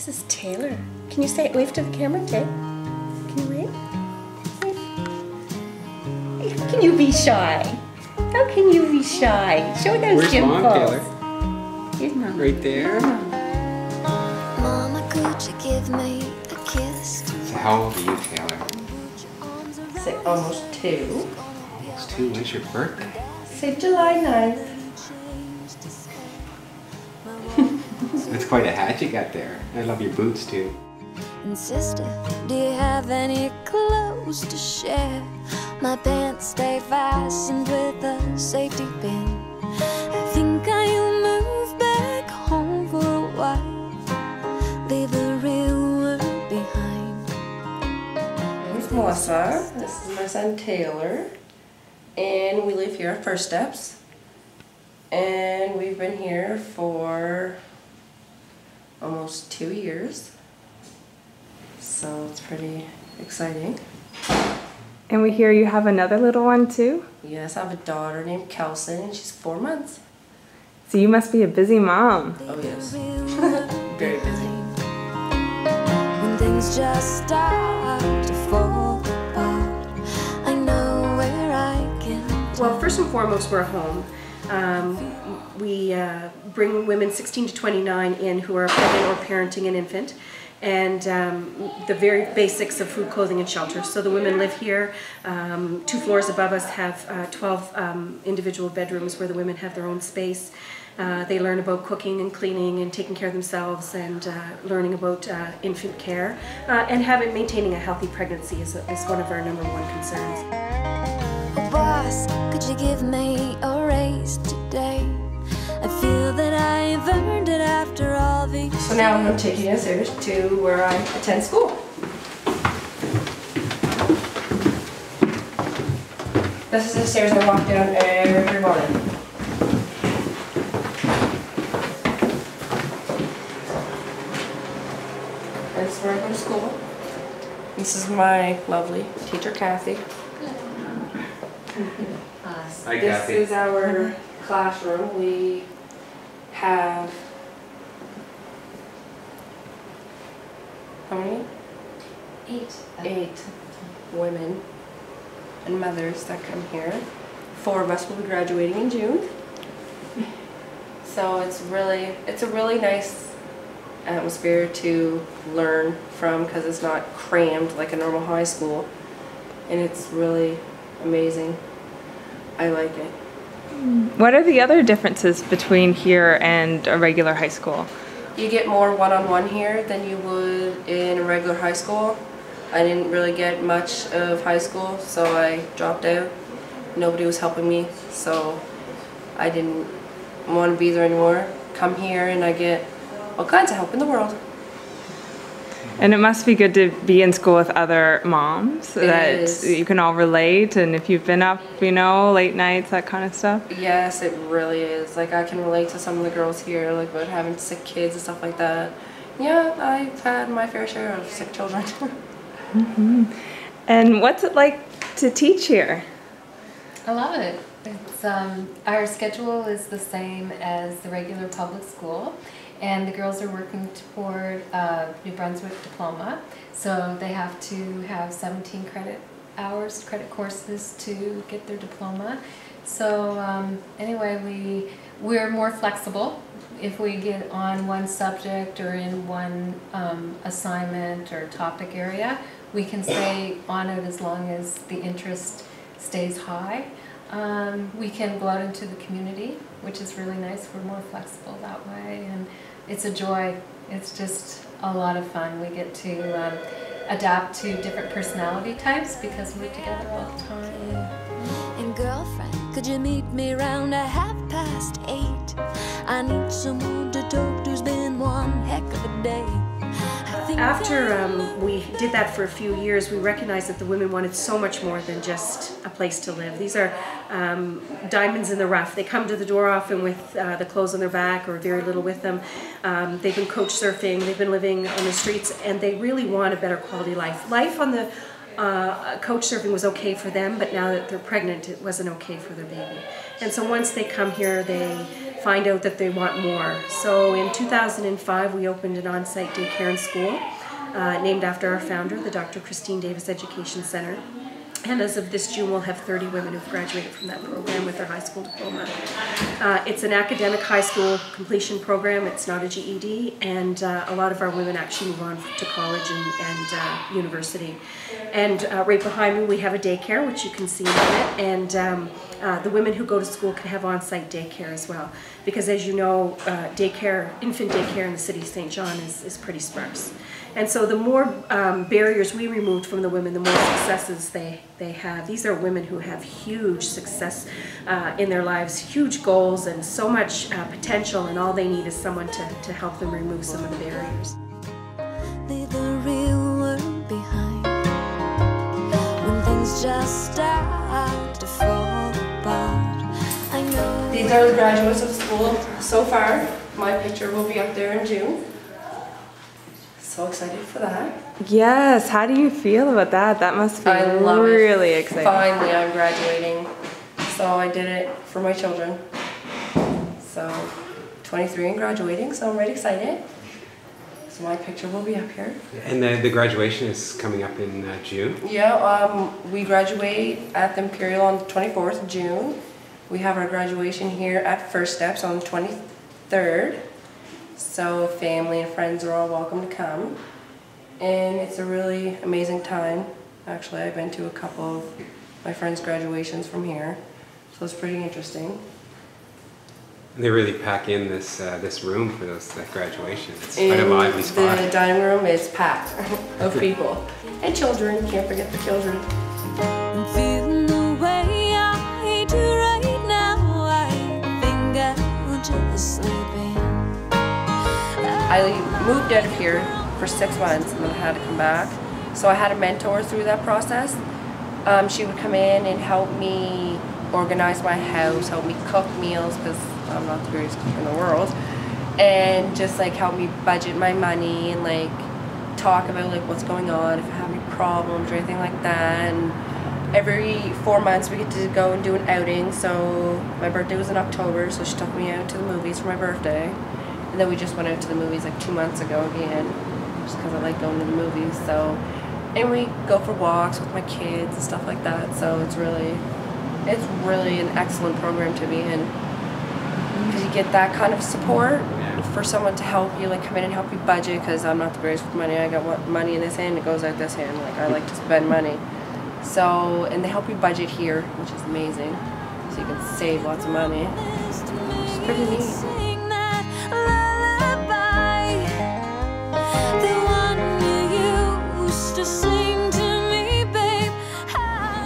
This is Taylor. Can you say wave to the camera, Tay? Can you wave? Wave. How can you be shy? How can you be shy? Show those Where's dimples. Mom, Taylor? Here's Mom. Right there. Mama, could you give me a kiss? So how old are you, Taylor? Say almost 2. Almost 2. When's your birthday? Say July 9th. That's quite a hat you got there. I love your boots too. And sister, do you have any clothes to share? My pants stay fastened with a safety pin. I think I'll move back home for a while. Leave the real world behind. This is Melissa. This is my son Taylor. And we live here at First Steps. And we've been here for almost 2 years. So it's pretty exciting. And we hear you have another little one too? Yes, I have a daughter named Kelson and she's 4 months. So you must be a busy mom. Oh yes. Very busy. When things just start to fall apart, I know where I can. Well, first and foremost, we're a home. We bring women 16 to 29 in who are pregnant or parenting an infant, and the very basics of food, clothing, and shelter. So the women live here. 2 floors above us have 12 individual bedrooms where the women have their own space. They learn about cooking and cleaning and taking care of themselves, and learning about infant care, and maintaining a healthy pregnancy is one of our #1 concerns. Oh, boss, could you give me a raise today? I feel that I've earned it after all these. So now I'm taking us over to where I attend school. This is the stairs I walk down every morning. This is where I go to school. This is my lovely teacher, Kathy. Hi, This Kathy. is our classroom. We have how many? 8 women and mothers that come here. 4 of us will be graduating in June. So it's a really nice atmosphere to learn from, because it's not crammed like a normal high school, and it's really amazing. I like it. What are the other differences between here and a regular high school? You get more one-on-one here than you would in a regular high school. I didn't really get much of high school, so I dropped out. Nobody was helping me, so I didn't want to be there anymore. Come here and I get all kinds of help in the world. And it must be good to be in school with other moms that is. you can all relate, and if you've been up, you know, late nights, that kind of stuff. Yes, it really is. Like, I can relate to some of the girls here, like about having sick kids and stuff like that. Yeah, I've had my fair share of sick children. Mm-hmm. And what's it like to teach here? I love it. It's, our schedule is the same as the regular public school, and the girls are working toward New Brunswick diploma, so they have to have 17 credit courses to get their diploma. So anyway, we're more flexible. If we get on one subject or in one assignment or topic area, we can stay on it as long as the interest stays high. We can go out into the community, which is really nice. We're more flexible that way, and it's a joy. It's just a lot of fun. We get to adapt to different personality types because we're together all the time. And girlfriend, could you meet me round 8:30? I need someone to talk to's been one heck of a day. After we did that for a few years, we recognized that the women wanted so much more than just a place to live. These are diamonds in the rough. They come to the door often with the clothes on their back or very little with them. They've been couch surfing, they've been living on the streets, and they really want a better quality life. Life on the couch surfing was okay for them, but now that they're pregnant, it wasn't okay for their baby. And so once they come here, they find out that they want more. So in 2005, we opened an on-site daycare and school named after our founder, the Dr. Christine Davis Education Center. And as of this June, we'll have 30 women who've graduated from that program with their high school diploma. It's an academic high school completion program. It's not a GED, and a lot of our women actually move on to college and university. And right behind me, we have a daycare, which you can see in a minute, and the women who go to school can have on-site daycare as well. Because as you know, infant daycare in the city of St. John is pretty sparse. And so the more barriers we removed from the women, the more successes they have. These are women who have huge success in their lives, huge goals, and so much potential, and all they need is someone to help them remove some of the barriers. Leave the real world behind when things just start to fall apart. I know these are the graduates of school so far. My picture will be up there in June. So excited for that. Yes, how do you feel about that? That must be I love really it. exciting. Finally, I'm graduating. So I did it for my children. So 23 and graduating, so I'm really excited. So my picture will be up here. And the graduation is coming up in June? Yeah, we graduate at the Imperial on the 24th of June. We have our graduation here at First Steps on the 23rd. So family and friends are all welcome to come. And it's a really amazing time. Actually, I've been to a couple of my friends' graduations from here. So it's pretty interesting. They really pack in this room for that graduation. It's quite a lively spot. The dining room is packed of people. And children, can't forget the children. I'm feeling the way I do right now. I think I'll just sleep in. I moved out of here for 6 months and then I had to come back. So I had a mentor through that process. She would come in and help me organize my house, help me cook meals because I'm not the greatest cook in the world, and just like help me budget my money and like talk about like what's going on, if I have any problems or anything like that. And every 4 months we get to go and do an outing. So my birthday was in October, so she took me out to the movies for my birthday. And then we just went out to the movies like 2 months ago again, just because I like going to the movies. So, and we go for walks with my kids and stuff like that. So it's really an excellent program to be in, because you get that kind of support for someone to help you, like come in and help you budget. Because I'm not the greatest with money. I got money in this hand, it goes out this hand. Like I like to spend money. So, and they help you budget here, which is amazing. So you can save lots of money. It's pretty neat.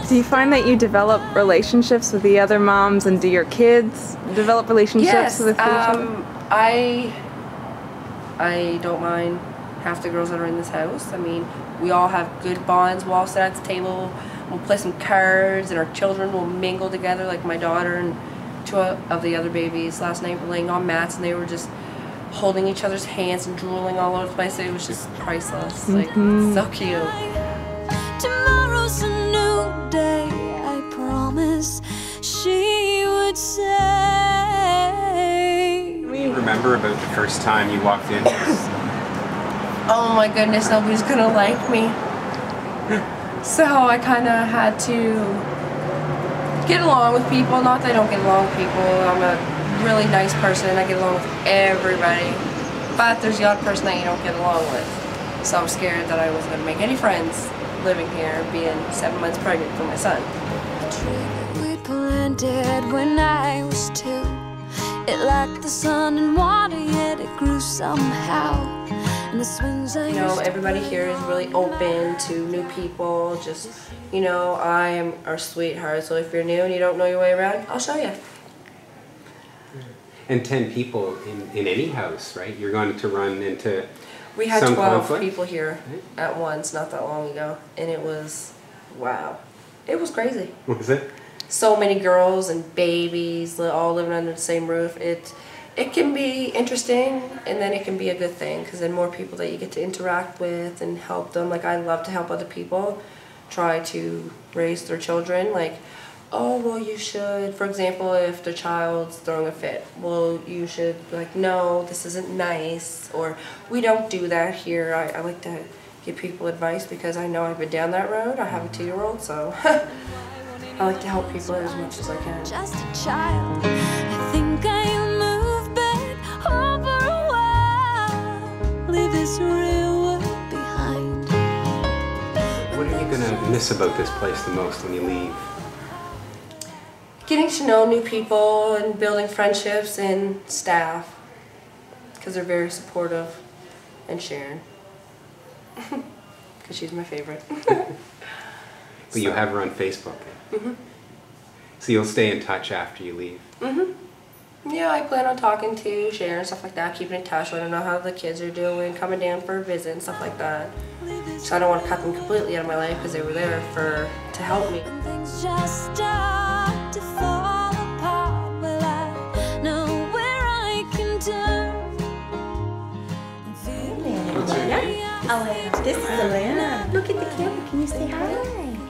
Do you find that you develop relationships with the other moms, and do your kids develop relationships with each other? I don't mind half the girls that are in this house. I mean, we all have good bonds. We'll all sit at the table, we'll play some cards, and our children will mingle together. Like my daughter and 2 of the other babies last night were laying on mats, and they were just holding each other's hands and drooling all over the place. It was just priceless. Like, so cute. Tomorrow's a new day, I promise, she would say. What do you remember about the first time you walked in? Oh my goodness, nobody's gonna like me. So I kind of had to get along with people. Not that I don't get along with people. I'm a really nice person and I get along with everybody. But there's the odd person that you don't get along with. So I'm scared that I wasn't gonna make any friends living here, being 7 months pregnant for my son. The tree we planted when I was 2, it lacked the sun and water, yet it grew somehow. And the swings I You know, everybody here is really open to new people. Just, you know, I am our sweetheart. So if you're new and you don't know your way around, I'll show you. And 10 people in any house, right? You're going to run into We had some 12 conflict? people here at once not that long ago, and it was, wow. It was crazy. Was it? So many girls and babies all living under the same roof. It can be interesting, and then it can be a good thing, because then more people that you get to interact with and help them. Like, I love to help other people try to raise their children. Like, oh, well, you should, for example, if the child's throwing a fit, well, you should be like, no, this isn't nice, or we don't do that here. I like to give people advice because I know I've been down that road. I have a 2-year-old, so I like to help people as much as I can. Just a child. I think I'll move back home for a while. Leave this real world behind. What are you gonna miss about this place the most when you leave? Getting to know new people and building friendships and staff, because they're very supportive, and Sharon, because she's my favorite. But you have her on Facebook. So you'll stay in touch after you leave. Yeah, I plan on talking to Sharon and stuff like that, keeping in touch, letting her know how the kids are doing, coming down for a visit and stuff like that. So I don't want to cut them completely out of my life because they were there to help me. And things just start to fall apart. Well, I know where I can turn. And feel Alana. This is Alana. Look at the camera. Can you say hi?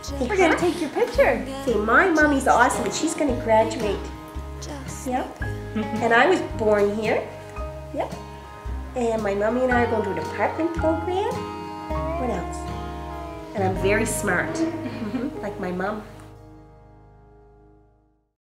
Say We're gonna take your picture. Say, my mommy's awesome, and she's going to graduate. Yep. And I was born here. Yep. And my mommy and I are going to an apartment program. What else? And I'm very smart, like my mom.